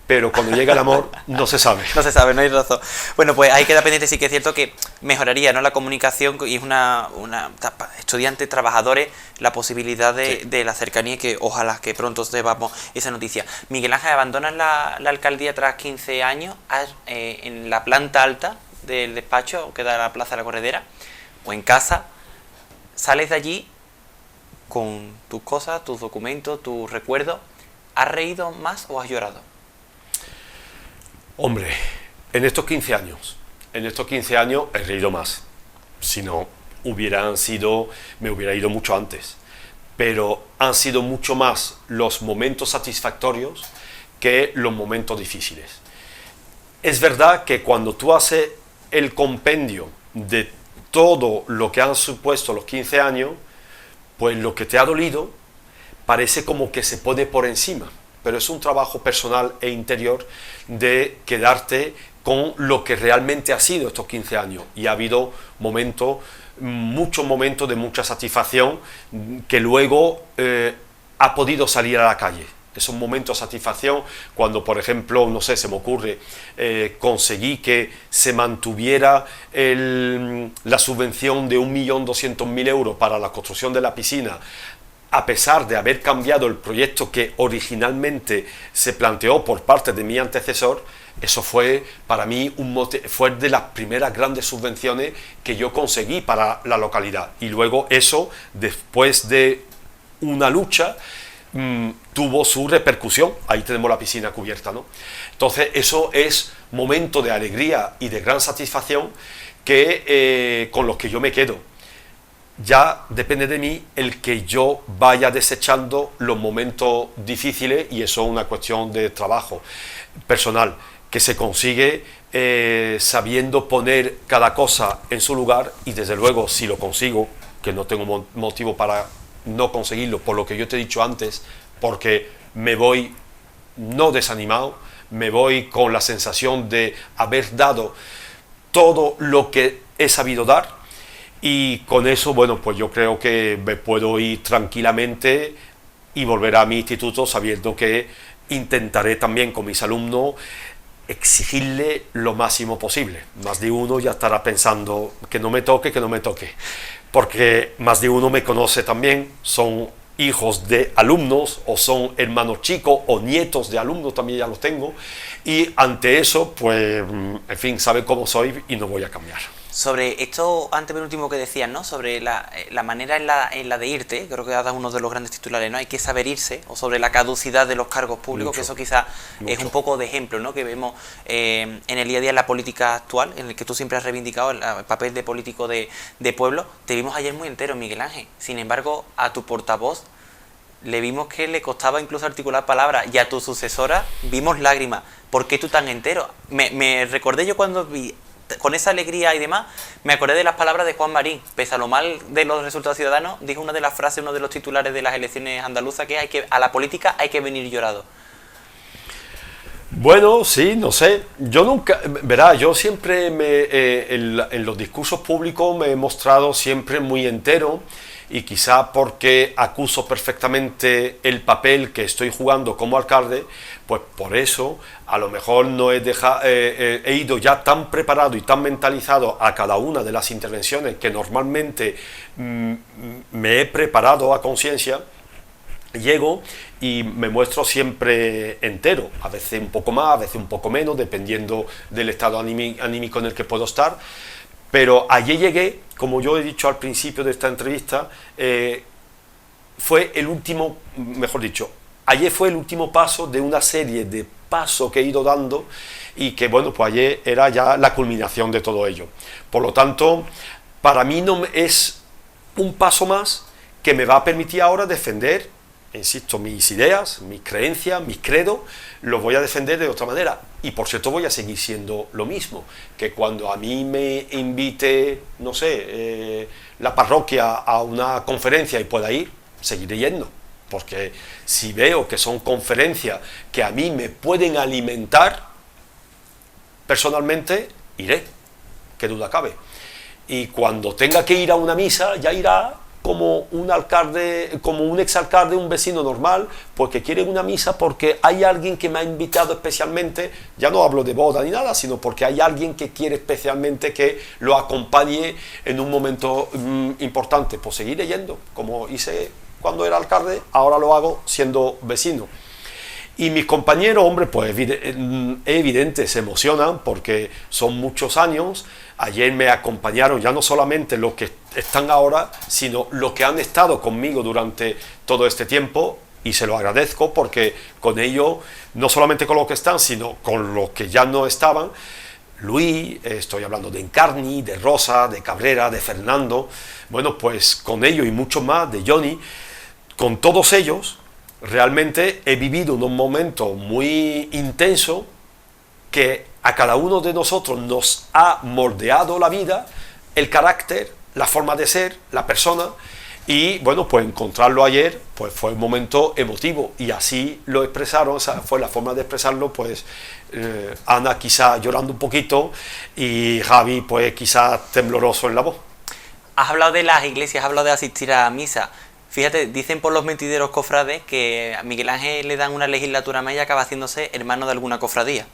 pero cuando llega el amor no se sabe. No se sabe, no hay razón. Bueno, pues ahí queda pendiente, sí que es cierto que mejoraría, ¿no?, la comunicación y es una estudiantes, trabajadores, la posibilidad de la cercanía, que ojalá que pronto sepamos esa noticia. Miguel Ángel, abandonas la alcaldía tras 15 años en la planta alta del despacho, que da la Plaza de la Corredera, o en casa, sales de allí con tus cosas, tus documentos, tus recuerdos. ¿Has reído más o has llorado? Hombre, en estos 15 años he reído más. Si no, me hubiera ido mucho antes. Pero han sido mucho más los momentos satisfactorios que los momentos difíciles. Es verdad que cuando tú haces el compendio de todo lo que han supuesto los 15 años, pues lo que te ha dolido parece como que se pone por encima, pero es un trabajo personal e interior de quedarte con lo que realmente ha sido estos 15 años, y ha habido muchos momentos de mucha satisfacción que luego ha podido salir a la calle. Esos momentos de satisfacción cuando, por ejemplo, no sé, se me ocurre, conseguí que se mantuviera la subvención de 1.200.000 euros para la construcción de la piscina, a pesar de haber cambiado el proyecto que originalmente se planteó por parte de mi antecesor. Eso fue para mí fue de las primeras grandes subvenciones que yo conseguí para la localidad, y luego eso, después de una lucha, tuvo su repercusión. Ahí tenemos la piscina cubierta, ¿no? Entonces eso es momento de alegría y de gran satisfacción con los que yo me quedo. Ya depende de mí el que yo vaya desechando los momentos difíciles, y eso es una cuestión de trabajo personal, que se consigue sabiendo poner cada cosa en su lugar, y desde luego si lo consigo, que no tengo motivo para no conseguirlo, por lo que yo te he dicho antes, porque me voy no desanimado, me voy con la sensación de haber dado todo lo que he sabido dar, y con eso, bueno, pues yo creo que me puedo ir tranquilamente y volver a mi instituto sabiendo que intentaré también con mis alumnos exigirle lo máximo posible. Más de uno ya estará pensando que no me toque, porque más de uno me conoce también, son hijos de alumnos o son hermanos chicos o nietos de alumnos, también ya los tengo, y ante eso, pues, en fin, sabe cómo soy y no voy a cambiar. Sobre esto antepenúltimo que decías, ¿no? Sobre la manera en la de irte, creo que has dado uno de los grandes titulares, ¿no? Hay que saber irse, o sobre la caducidad de los cargos públicos, mucho, que eso quizás es un poco de ejemplo, ¿no? Que vemos en el día a día en la política actual, en el que tú siempre has reivindicado el papel de político de pueblo. Te vimos ayer muy entero, Miguel Ángel. Sin embargo, a tu portavoz le vimos que le costaba incluso articular palabras, y a tu sucesora vimos lágrimas. ¿Por qué tú tan entero? Me recordé yo cuando vi, con esa alegría y demás, me acordé de las palabras de Juan Marín. Pese a lo mal de los resultados ciudadanos, dijo una de las frases, uno de los titulares de las elecciones andaluzas, que a la política hay que venir llorado. Bueno, sí, no sé, yo nunca, verá, yo siempre en los discursos públicos me he mostrado siempre muy entero, y quizá porque acuso perfectamente el papel que estoy jugando como alcalde, pues por eso a lo mejor no he ido ya tan preparado y tan mentalizado a cada una de las intervenciones que normalmente me he preparado a conciencia. Llego y me muestro siempre entero, a veces un poco más, a veces un poco menos, dependiendo del estado anímico en el que puedo estar. Pero allí llegué, como yo he dicho al principio de esta entrevista, fue el último, mejor dicho, ayer fue el último paso de una serie de pasos que he ido dando, y que, bueno, pues ayer era ya la culminación de todo ello. Por lo tanto, para mí no es un paso más que me va a permitir ahora defender, insisto, mis ideas, mis creencias, mis credos, los voy a defender de otra manera. Y por cierto, voy a seguir siendo lo mismo, que cuando a mí me invite, no sé, la parroquia a una conferencia y pueda ir, seguiré yendo. Porque si veo que son conferencias que a mí me pueden alimentar, personalmente iré, qué duda cabe. Y cuando tenga que ir a una misa, ya irá como un alcalde, como un exalcalde, un vecino normal, porque quiere una misa, porque hay alguien que me ha invitado especialmente, ya no hablo de boda ni nada, sino porque hay alguien que quiere especialmente que lo acompañe en un momento importante. Pues seguiré yendo, como hice cuando era alcalde, ahora lo hago siendo vecino. Y mis compañeros, hombre, pues es evidente, se emocionan porque son muchos años. Ayer me acompañaron ya no solamente los que están ahora, sino los que han estado conmigo durante todo este tiempo, y se lo agradezco porque con ellos, no solamente con los que están, sino con los que ya no estaban, Luis, estoy hablando de Encarni, de Rosa, de Cabrera, de Fernando, bueno, pues con ellos y muchos más, de Johnny, con todos ellos, realmente he vivido un momento muy intenso que a cada uno de nosotros nos ha moldeado la vida, el carácter, la forma de ser, la persona, y bueno, pues encontrarlo ayer pues fue un momento emotivo, y así lo expresaron, esa fue la forma de expresarlo, pues Ana quizá llorando un poquito y Javi pues quizá tembloroso en la voz. Has hablado de las iglesias, has hablado de asistir a misa. Fíjate, dicen por los mentideros cofrades que a Miguel Ángel le dan una legislatura más y acaba haciéndose hermano de alguna cofradía.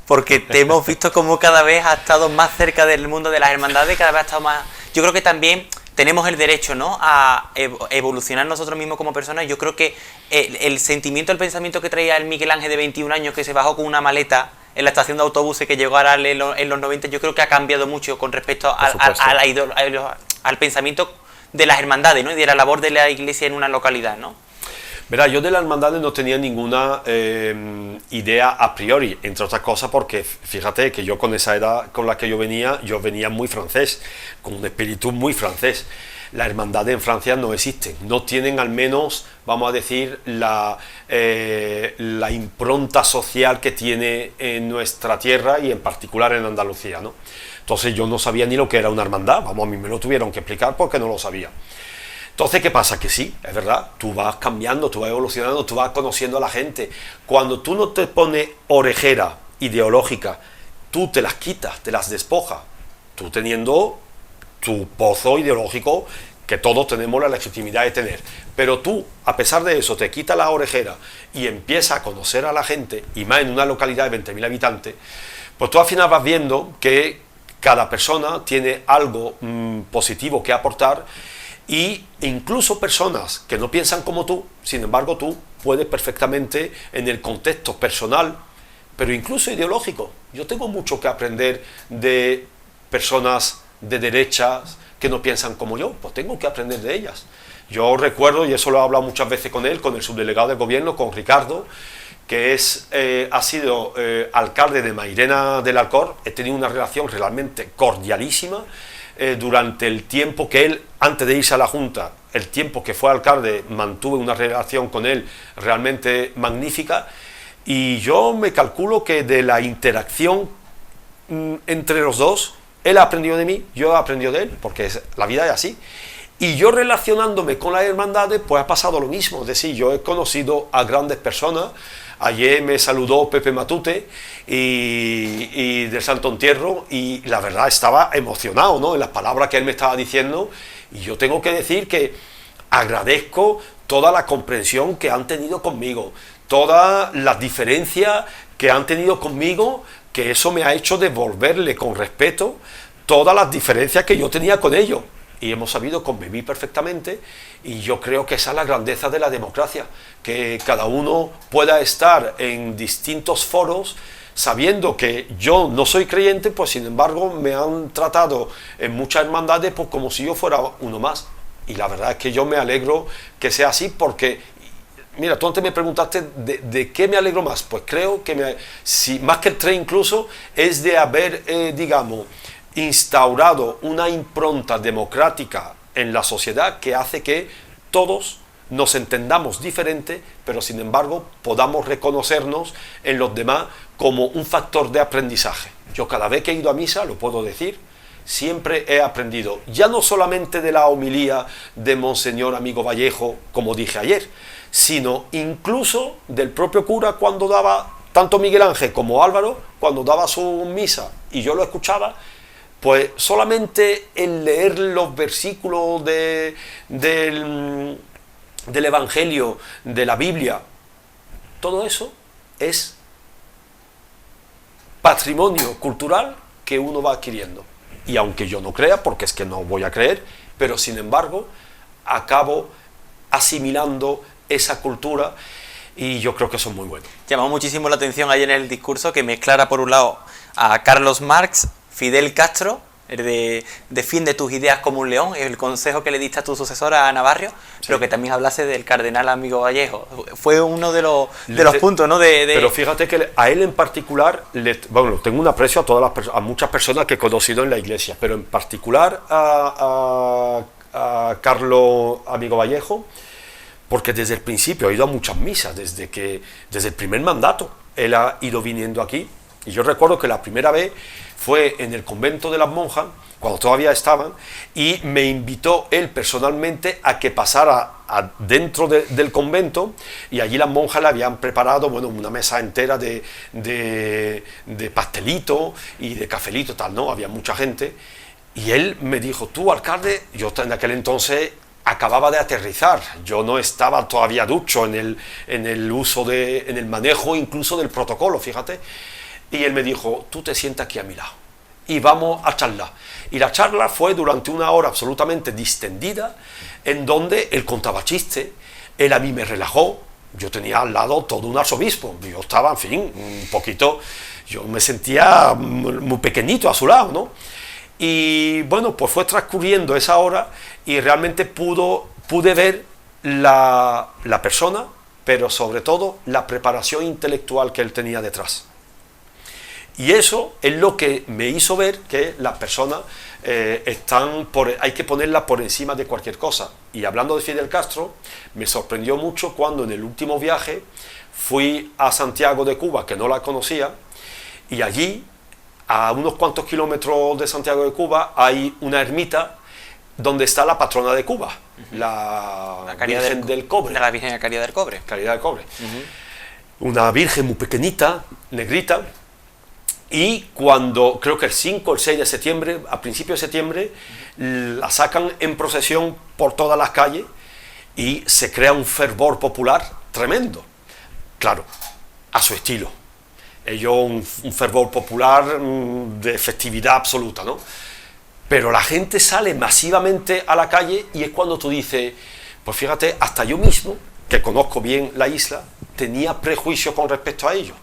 Porque te hemos visto como cada vez has estado más cerca del mundo de las hermandades, cada vez has estado más... Yo creo que también tenemos el derecho, ¿no?, a evolucionar nosotros mismos como personas. Yo creo que el sentimiento, el pensamiento que traía el Miguel Ángel de 21 años, que se bajó con una maleta en la estación de autobuses que llegó ahora en los 90, yo creo que ha cambiado mucho con respecto al pensamiento de las hermandades, ¿no?, y de la labor de la iglesia en una localidad, ¿no? Verá, yo de las hermandades no tenía ninguna idea a priori, entre otras cosas porque fíjate que yo con esa edad con la que yo venía muy francés, con un espíritu muy francés. las hermandades en Francia no existen, no tienen al menos, vamos a decir, la impronta social que tiene en nuestra tierra y en particular en Andalucía, ¿no? Entonces yo no sabía ni lo que era una hermandad, vamos, a mí me lo tuvieron que explicar porque no lo sabía. Entonces, ¿qué pasa? Que sí, es verdad, tú vas cambiando, tú vas evolucionando, tú vas conociendo a la gente. Cuando tú no te pones orejera ideológica, tú te las quitas, te las despojas, tú teniendo tu pozo ideológico que todos tenemos la legitimidad de tener, pero tú, a pesar de eso, te quitas la orejera y empiezas a conocer a la gente, y más en una localidad de 20.000 habitantes, pues tú al final vas viendo que cada persona tiene algo positivo que aportar, y incluso personas que no piensan como tú, sin embargo tú puedes perfectamente en el contexto personal, pero incluso ideológico. Yo tengo mucho que aprender de personas de derechas que no piensan como yo, pues tengo que aprender de ellas. Yo recuerdo, y eso lo he hablado muchas veces con él, con el subdelegado del gobierno, con Ricardo, que ha sido alcalde de Mairena del Alcor. He tenido una relación realmente cordialísima durante el tiempo que él, antes de irse a la Junta, el tiempo que fue alcalde, mantuve una relación con él realmente magnífica, y yo me calculo que de la interacción entre los dos, él ha aprendido de mí, yo he aprendido de él, porque la vida es así. Y yo relacionándome con las hermandades, pues ha pasado lo mismo. Es decir, yo he conocido a grandes personas. Ayer me saludó Pepe Matute y del Santo Entierro, y la verdad estaba emocionado, ¿no?, en las palabras que él me estaba diciendo. Y yo tengo que decir que agradezco toda la comprensión que han tenido conmigo, todas las diferencias que han tenido conmigo, que eso me ha hecho devolverle con respeto todas las diferencias que yo tenía con ellos. Y hemos sabido convivir perfectamente, y yo creo que esa es la grandeza de la democracia, que cada uno pueda estar en distintos foros sabiendo que yo no soy creyente, pues sin embargo me han tratado en muchas hermandades pues como si yo fuera uno más. Y la verdad es que yo me alegro que sea así, porque, mira, tú antes me preguntaste de qué me alegro más. Pues creo que si, más que el tren incluso, es de haber, digamos, instaurado una impronta democrática en la sociedad que hace que todos nos entendamos diferente, pero sin embargo podamos reconocernos en los demás como un factor de aprendizaje. Yo cada vez que he ido a misa, lo puedo decir, siempre he aprendido, ya no solamente de la homilía de Monseñor Amigo Vallejo, como dije ayer, sino incluso del propio cura cuando daba, tanto Miguel Ángel como Álvaro, cuando daba su misa y yo lo escuchaba, pues solamente el leer los versículos del Evangelio, de la Biblia, todo eso es patrimonio cultural que uno va adquiriendo. Y aunque yo no crea, porque es que no voy a creer, pero sin embargo acabo asimilando esa cultura, y yo creo que eso es muy bueno. Llamó muchísimo la atención ahí en el discurso que mezclara por un lado a Carlos Marx, Fidel Castro, el de defiende tus ideas como un león, el consejo que le diste a tu sucesora Ana Barrios, sí, pero que también hablase del cardenal Amigo Vallejo. Fue uno de los puntos, ¿no? Pero fíjate que a él en particular, bueno, tengo un aprecio a muchas personas que he conocido en la iglesia, pero en particular a Carlos Amigo Vallejo, porque desde el principio ha ido a muchas misas, desde el primer mandato él ha ido viniendo aquí. Y yo recuerdo que la primera vez fue en el convento de las monjas, cuando todavía estaban, y me invitó él personalmente a que pasara dentro del convento, y allí las monjas le habían preparado, bueno, una mesa entera de pastelito y de cafelito, tal, ¿no? Había mucha gente, y él me dijo, tú, alcalde, yo en aquel entonces acababa de aterrizar, yo no estaba todavía ducho en el manejo incluso del protocolo, fíjate. Y él me dijo, tú te sientas aquí a mi lado y vamos a charlar. Y la charla fue durante una hora absolutamente distendida, en donde él contaba chistes, él a mí me relajó, yo tenía al lado todo un arzobispo, yo estaba, en fin, un poquito, yo me sentía muy pequeñito a su lado, ¿no? Y bueno, pues fue transcurriendo esa hora y realmente pude ver la persona, pero sobre todo la preparación intelectual que él tenía detrás. Y eso es lo que me hizo ver que las personas hay que ponerlas por encima de cualquier cosa. Y hablando de Fidel Castro, me sorprendió mucho cuando en el último viaje fui a Santiago de Cuba, que no la conocía, y allí, a unos cuantos kilómetros de Santiago de Cuba, hay una ermita donde está la patrona de Cuba, la Virgen del Cobre. La Virgen de Caridad del Cobre. Caridad del Cobre. Una virgen muy pequeñita, negrita, y cuando, creo que el 5 o el 6 de septiembre, a principios de septiembre, la sacan en procesión por todas las calles y se crea un fervor popular tremendo. Claro, a su estilo. Ellos un fervor popular de festividad absoluta, ¿no? Pero la gente sale masivamente a la calle y es cuando tú dices, pues fíjate, hasta yo mismo, que conozco bien la isla, tenía prejuicios con respecto a ellos.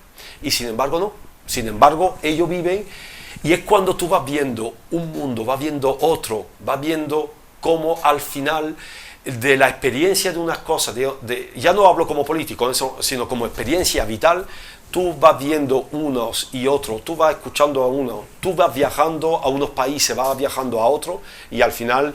Y sin embargo no. Sin embargo, ellos viven, y es cuando tú vas viendo un mundo, vas viendo otro, vas viendo cómo al final de la experiencia de unas cosas, ya no hablo como político, sino como experiencia vital, tú vas viendo unos y otros, tú vas escuchando a uno, tú vas viajando a unos países, vas viajando a otros, y al final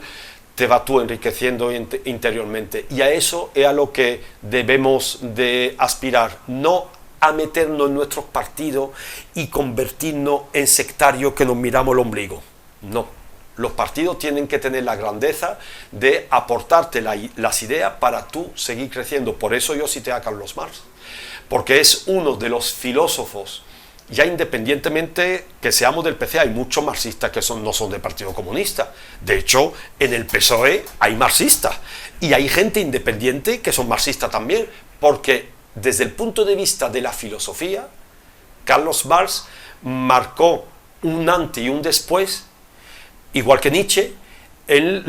te vas tú enriqueciendo interiormente. Y a eso es a lo que debemos de aspirar, no a meternos en nuestros partidos y convertirnos en sectarios que nos miramos el ombligo. No, los partidos tienen que tener la grandeza de aportarte las ideas para tú seguir creciendo. Por eso yo cité a Carlos Marx, porque es uno de los filósofos, ya independientemente que seamos del PC, hay muchos marxistas que no son del Partido Comunista. De hecho, en el PSOE hay marxistas y hay gente independiente que son marxistas también, porque desde el punto de vista de la filosofía, Carlos Marx marcó un antes y un después, igual que Nietzsche, el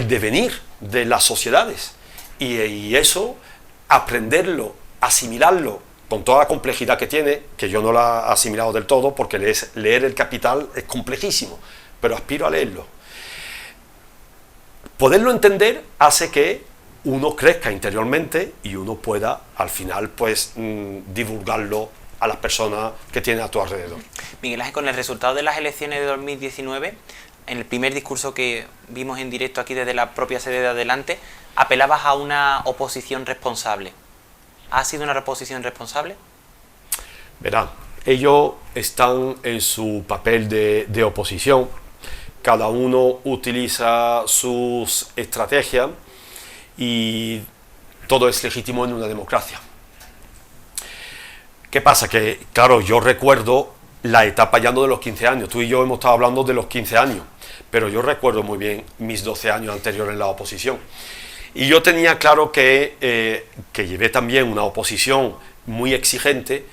devenir de las sociedades. Y eso, aprenderlo, asimilarlo, con toda la complejidad que tiene, que yo no la he asimilado del todo, porque leer El Capital es complejísimo, pero aspiro a leerlo. Poderlo entender hace que uno crezca interiormente y uno pueda al final pues divulgarlo a las personas que tiene a tu alrededor. Miguel Ángel, con el resultado de las elecciones de 2019, en el primer discurso que vimos en directo aquí desde la propia sede de Adelante, apelabas a una oposición responsable. ¿Ha sido una oposición responsable? Verá, ellos están en su papel de oposición, cada uno utiliza sus estrategias y todo es legítimo en una democracia. ¿Qué pasa? Que, claro, yo recuerdo la etapa ya no de los 15 años, tú y yo hemos estado hablando de los 15 años, pero yo recuerdo muy bien mis 12 años anteriores en la oposición. Y yo tenía claro que llevé también una oposición muy exigente,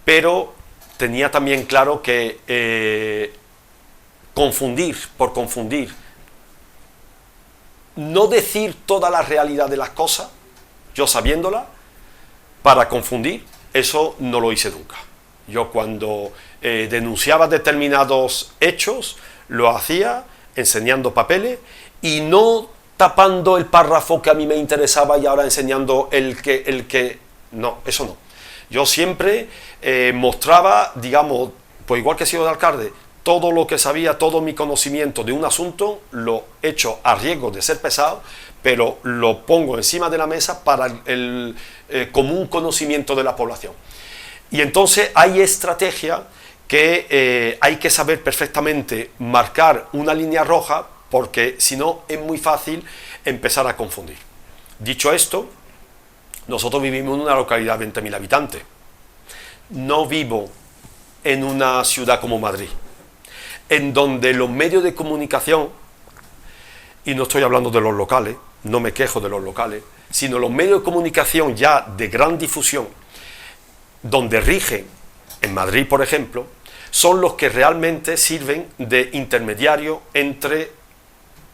pero tenía también claro que confundir por confundir, no decir toda la realidad de las cosas, yo sabiéndola, para confundir, eso no lo hice nunca. Yo cuando denunciaba determinados hechos, lo hacía enseñando papeles y no tapando el párrafo que a mí me interesaba y ahora enseñando el que... No, eso no. Yo siempre mostraba, digamos, pues igual que he sido de alcalde, todo lo que sabía, todo mi conocimiento de un asunto, lo echo a riesgo de ser pesado, pero lo pongo encima de la mesa para el común conocimiento de la población. Y entonces hay estrategia que hay que saber perfectamente marcar una línea roja, porque si no es muy fácil empezar a confundir. Dicho esto, nosotros vivimos en una localidad de 20.000 habitantes. No vivo en una ciudad como Madrid, en donde los medios de comunicación, y no estoy hablando de los locales, no me quejo de los locales, sino los medios de comunicación ya de gran difusión, donde rigen, en Madrid por ejemplo, son los que realmente sirven de intermediario entre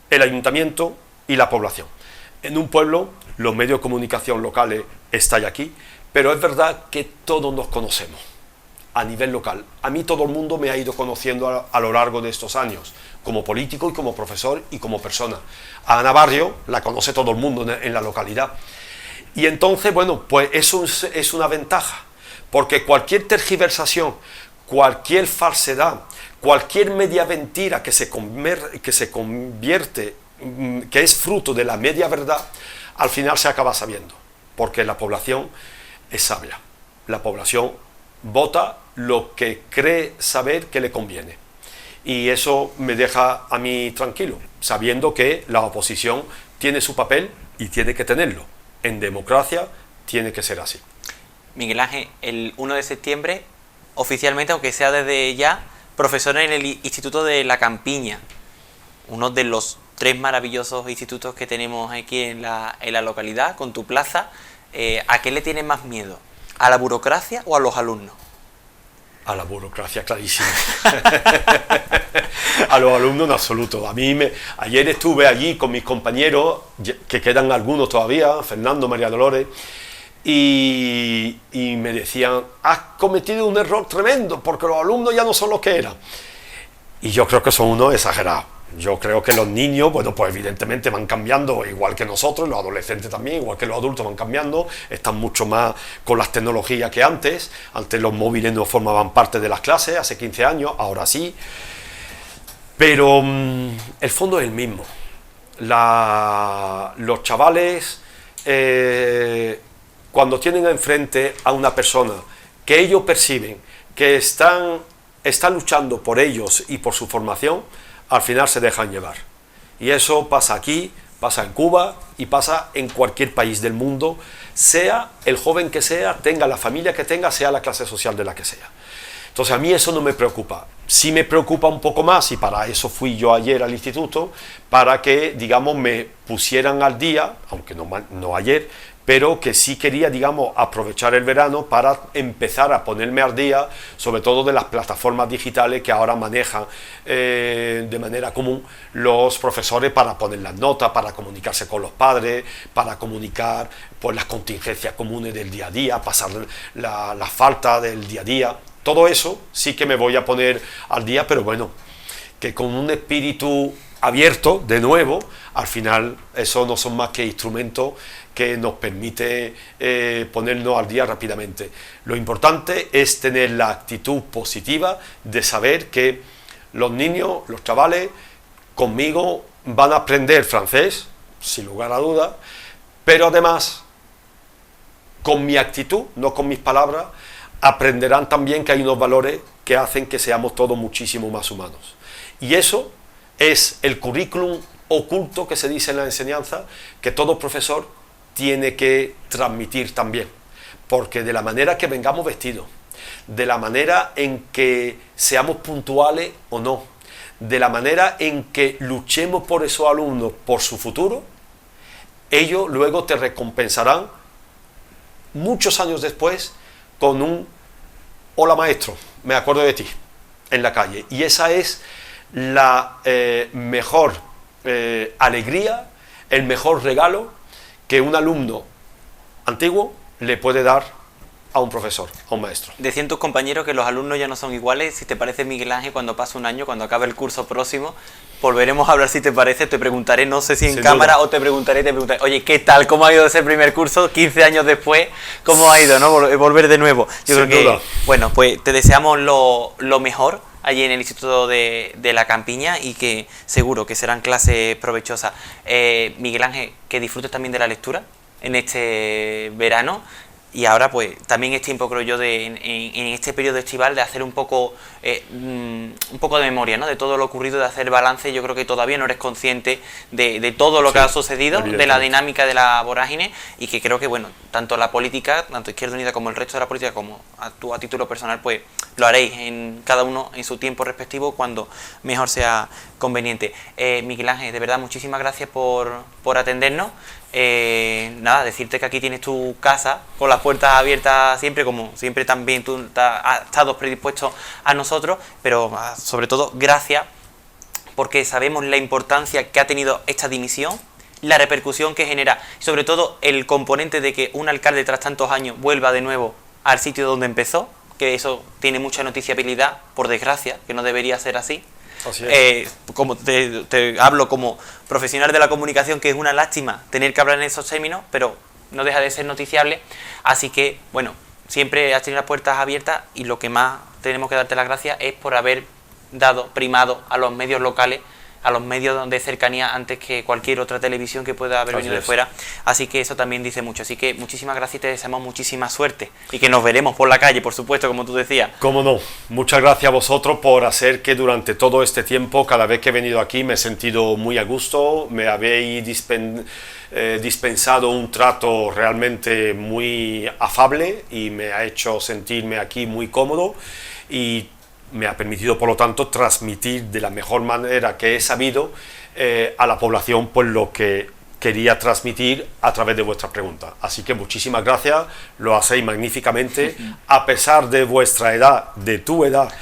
el ayuntamiento y la población. En un pueblo, los medios de comunicación locales están aquí, pero es verdad que todos nos conocemos a nivel local. A mí todo el mundo me ha ido conociendo a lo largo de estos años, como político y como profesor y como persona. A Ana Barrio la conoce todo el mundo en la localidad. Y entonces, bueno, pues eso es una ventaja, porque cualquier tergiversación, cualquier falsedad, cualquier media mentira que se convierte, que es fruto de la media verdad, al final se acaba sabiendo, porque la población es sabia. La población vota lo que cree saber que le conviene. Y eso me deja a mí tranquilo, sabiendo que la oposición tiene su papel y tiene que tenerlo. En democracia tiene que ser así. Miguel Ángel, el 1 de septiembre, oficialmente, aunque sea desde ya, profesor en el Instituto de La Campiña, uno de los 3 maravillosos institutos que tenemos aquí en la localidad, con tu plaza. ¿A qué le tienes más miedo? ¿A la burocracia o a los alumnos? A la burocracia, clarísimo. A los alumnos en absoluto. Ayer estuve allí con mis compañeros, que quedan algunos todavía, Fernando, María Dolores, y me decían, has cometido un error tremendo, porque los alumnos ya no son los que eran. Y yo creo que son unos exagerados. Yo creo que los niños, bueno, pues evidentemente van cambiando, igual que nosotros, los adolescentes también, igual que los adultos van cambiando, están mucho más con las tecnologías que antes. Antes los móviles no formaban parte de las clases, hace 15 años, ahora sí. Pero el fondo es el mismo. Los chavales, cuando tienen enfrente a una persona que ellos perciben que está luchando por ellos y por su formación, al final se dejan llevar. Y eso pasa aquí, pasa en Cuba y pasa en cualquier país del mundo, sea el joven que sea, tenga la familia que tenga, sea la clase social de la que sea. Entonces a mí eso no me preocupa. Sí me preocupa un poco más, y para eso fui yo ayer al instituto, para que, digamos, me pusieran al día, aunque no ayer, pero que sí quería, digamos, aprovechar el verano para empezar a ponerme al día, sobre todo de las plataformas digitales que ahora manejan de manera común los profesores para poner las notas, para comunicarse con los padres, para comunicar pues, las contingencias comunes del día a día, pasar la falta del día a día. Todo eso sí que me voy a poner al día, pero bueno, que con un espíritu abierto, de nuevo, al final eso no son más que instrumentos que nos permite ponernos al día rápidamente. Lo importante es tener la actitud positiva de saber que los niños, los chavales, conmigo van a aprender francés, sin lugar a dudas, pero además, con mi actitud, no con mis palabras, aprenderán también que hay unos valores que hacen que seamos todos muchísimo más humanos. Y eso es el currículum oculto que se dice en la enseñanza, que todo profesor tiene que transmitir también, porque de la manera que vengamos vestidos, de la manera en que seamos puntuales o no, de la manera en que luchemos por esos alumnos, por su futuro, ellos luego te recompensarán muchos años después con un hola maestro, me acuerdo de ti, en la calle. Y esa es la mejor alegría, el mejor regalo que un alumno antiguo le puede dar a un profesor, a un maestro. Decían tus compañeros que los alumnos ya no son iguales. Si te parece, Miguel Ángel, cuando pase un año, cuando acabe el curso próximo, volveremos a hablar, si te parece. Te preguntaré, no sé si en cámara o te preguntaré, oye, ¿qué tal? ¿Cómo ha ido ese primer curso? 15 años después, ¿cómo ha ido, no? Volver de nuevo. Yo creo que, bueno, pues te deseamos lo mejor allí en el Instituto de La Campiña, y que seguro que serán clases provechosas. Miguel Ángel, que disfrutes también de la lectura en este verano. Y ahora pues también es tiempo, creo yo, en este periodo estival, de hacer un poco de memoria, ¿no? De todo lo ocurrido, de hacer balance. Yo creo que todavía no eres consciente de todo lo que ha sucedido, de la dinámica de la vorágine, y que creo que, bueno, tanto la política, tanto Izquierda Unida como el resto de la política, como tú a título personal, pues lo haréis en cada uno en su tiempo respectivo, cuando mejor sea conveniente. Miguel Ángel, de verdad, muchísimas gracias por atendernos. Nada, decirte que aquí tienes tu casa con las puertas abiertas siempre, como siempre también tú has estado predispuesto a nosotros, pero sobre todo gracias, porque sabemos la importancia que ha tenido esta dimisión, la repercusión que genera, y sobre todo el componente de que un alcalde tras tantos años vuelva de nuevo al sitio donde empezó, que eso tiene mucha noticiabilidad, por desgracia, que no debería ser así. Como te hablo como profesional de la comunicación, que es una lástima tener que hablar en esos términos, pero no deja de ser noticiable. Así que, bueno, siempre has tenido las puertas abiertas y lo que más tenemos que darte las gracias es por haber primado a los medios locales, a los medios de cercanía antes que cualquier otra televisión que pueda haber venido de fuera. Así que eso también dice mucho. Así que muchísimas gracias y te deseamos muchísima suerte. Y que nos veremos por la calle, por supuesto, como tú decías. Cómo no. Muchas gracias a vosotros por hacer que durante todo este tiempo, cada vez que he venido aquí, me he sentido muy a gusto. Me habéis dispensado un trato realmente muy afable y me ha hecho sentirme aquí muy cómodo. Y me ha permitido, por lo tanto, transmitir de la mejor manera que he sabido a la población pues lo que quería transmitir a través de vuestras preguntas. Así que muchísimas gracias, lo hacéis magníficamente, a pesar de vuestra edad, de tu edad.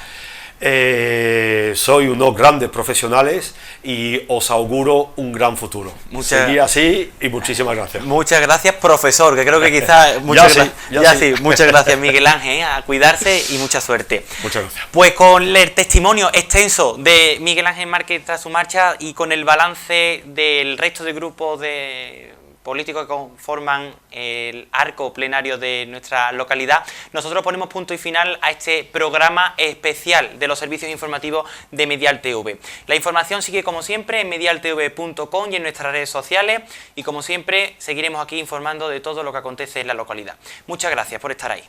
Sois unos grandes profesionales y os auguro un gran futuro. Seguid así y muchísimas gracias. Muchas gracias, profesor, que creo que quizás... Muchas gracias, Miguel Ángel, a cuidarse y mucha suerte. Muchas gracias. Pues con el testimonio extenso de Miguel Ángel Márquez tras su marcha y con el balance del resto de grupos de políticos que conforman el arco plenario de nuestra localidad, nosotros ponemos punto y final a este programa especial de los servicios informativos de Medial TV. La información sigue como siempre en medialtv.com y en nuestras redes sociales y como siempre seguiremos aquí informando de todo lo que acontece en la localidad. Muchas gracias por estar ahí.